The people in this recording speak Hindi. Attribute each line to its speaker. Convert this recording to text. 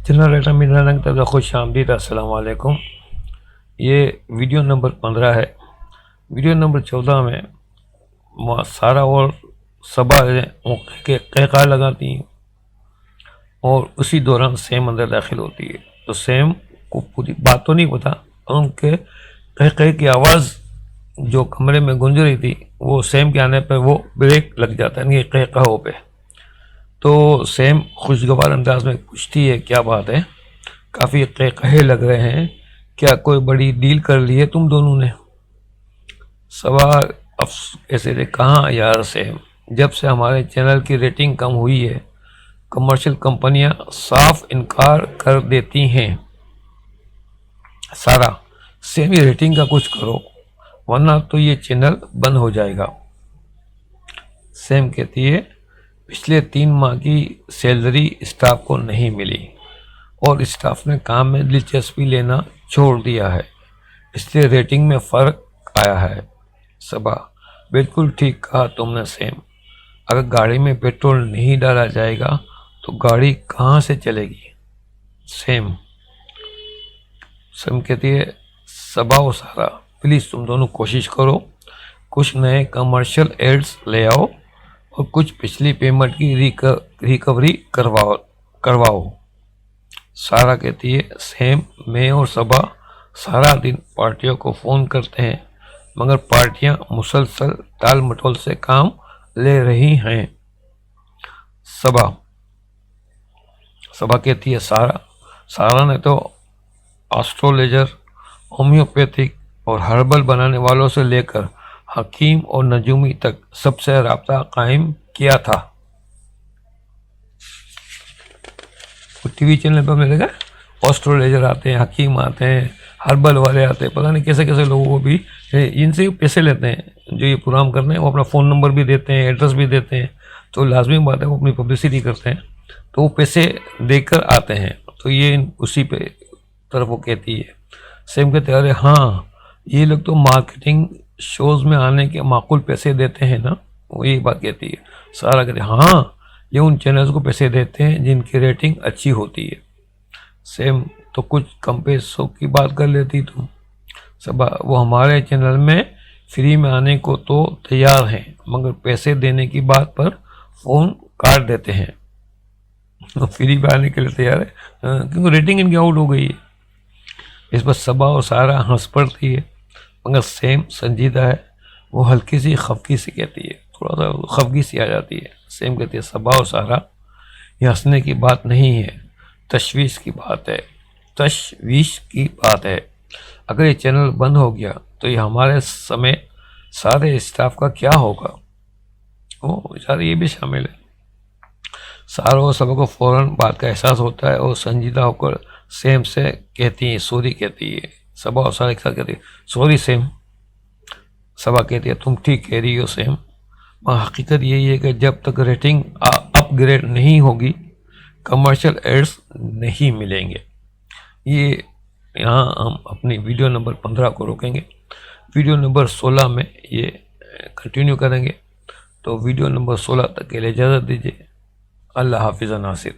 Speaker 1: जनरल रेटा मीना रंग तक खुश आमदीद। अस्सलाम वालेकुम। ये वीडियो नंबर 15 है। वीडियो नंबर 14 में सारा और सबा के कहका लगाती हैं और उसी दौरान सेम अंदर दाखिल होती है। तो सेम को पूरी बात तो नहीं पता, और उनके कह की आवाज़ जो कमरे में गूंज रही थी वो सेम के आने पर वो ब्रेक लग जाता है इनके कहकाओं पे। तो सेम खुशगवार अंदाज में पूछती है, क्या बात है, काफ़ी कहे लग रहे हैं, क्या कोई बड़ी डील कर ली है तुम दोनों ने? सवाल ऐसे थे, कहाँ यार सेम, जब से हमारे चैनल की रेटिंग कम हुई है कमर्शियल कंपनियां साफ इनकार कर देती हैं। सारा सेम ही रेटिंग का कुछ करो वरना तो ये चैनल बंद हो जाएगा। सेम कहती है, पिछले 3 माह की सैलरी स्टाफ को नहीं मिली और स्टाफ ने काम में दिलचस्पी लेना छोड़ दिया है, इसलिए रेटिंग में फ़र्क आया है। सबा, बिल्कुल ठीक कहा तुमने सेम, अगर गाड़ी में पेट्रोल नहीं डाला जाएगा तो गाड़ी कहाँ से चलेगी? सेम कहती है, सबा और सारा प्लीज़ तुम दोनों कोशिश करो, कुछ नए कमर्शियल एड्स ले आओ और कुछ पिछली पेमेंट की रिकवरी करवाओ। सारा कहती है, सेम, मैं और सबा सारा दिन पार्टियों को फ़ोन करते हैं मगर पार्टियां मुसलसल टाल मटोल से काम ले रही हैं। सबा कहती है, सारा ने तो एस्ट्रोलॉजर, होम्योपैथिक और हर्बल बनाने वालों से लेकर हकीम और नजूमी तक सबसे राब्ता कायम किया था। टीवी चैनल पर मिलेगा, एस्ट्रोलॉजर आते हैं, हकीम आते हैं, हर्बल वाले आते हैं, पता नहीं कैसे कैसे लोगों को भी इनसे पैसे लेते हैं। जो ये प्रोग्राम करते हैं वो अपना फ़ोन नंबर भी देते हैं, एड्रेस भी देते हैं, तो लाजमी बात है वो अपनी पब्लिसिटी करते हैं, तो वो पैसे देकर आते हैं। तो ये उसी पे तरफ वो कहती है। सेम कहते हैं, अरे हाँ, ये लोग तो मार्केटिंग शोज़ में आने के माकूल पैसे देते हैं ना, वो यही बात कहती है। सारा कहते हैं, हाँ, ये उन चैनल्स को पैसे देते हैं जिनकी रेटिंग अच्छी होती है। सेम, तो कुछ कम पैसों की बात कर लेती तुम। सब, वो हमारे चैनल में फ्री में आने को तो तैयार हैं मगर पैसे देने की बात पर फ़ोन काट देते हैं। तो फ्री में आने के लिए तैयार है क्योंकि रेटिंग इनकी आउट हो गई है। इस पर सबा और सारा हंस पड़ती है मगर सेम संजीदा है, वो हल्की सी खफगी सी कहती है, थोड़ा सा खफगी सी आ जाती है। सेम कहती है, सबा और सारा, ये हंसने की बात नहीं है, तशवीश की बात है, तशवीश की बात है। अगर ये चैनल बंद हो गया तो ये हमारे समय सारे स्टाफ का क्या होगा? ओ बेचारे, ये भी शामिल है। सारा और सबा को फ़ौरन बात का एहसास होता है और संजीदा होकर सेम से कहती है, सॉरी कहती है। सबा और सारा एक साथ कहती है, सॉरी सेम। सबा कहती है, तुम ठीक कह रही हो सेम, हकीकत यही है कि जब तक रेटिंग अपग्रेड नहीं होगी कमर्शियल एड्स नहीं मिलेंगे। ये यहाँ हम अपनी वीडियो नंबर 15 को रोकेंगे, वीडियो नंबर 16 में ये कंटिन्यू करेंगे। तो वीडियो नंबर 16 तक के लिए इजाज़त दीजिए। अल्लाह हाफिज़ नासिर।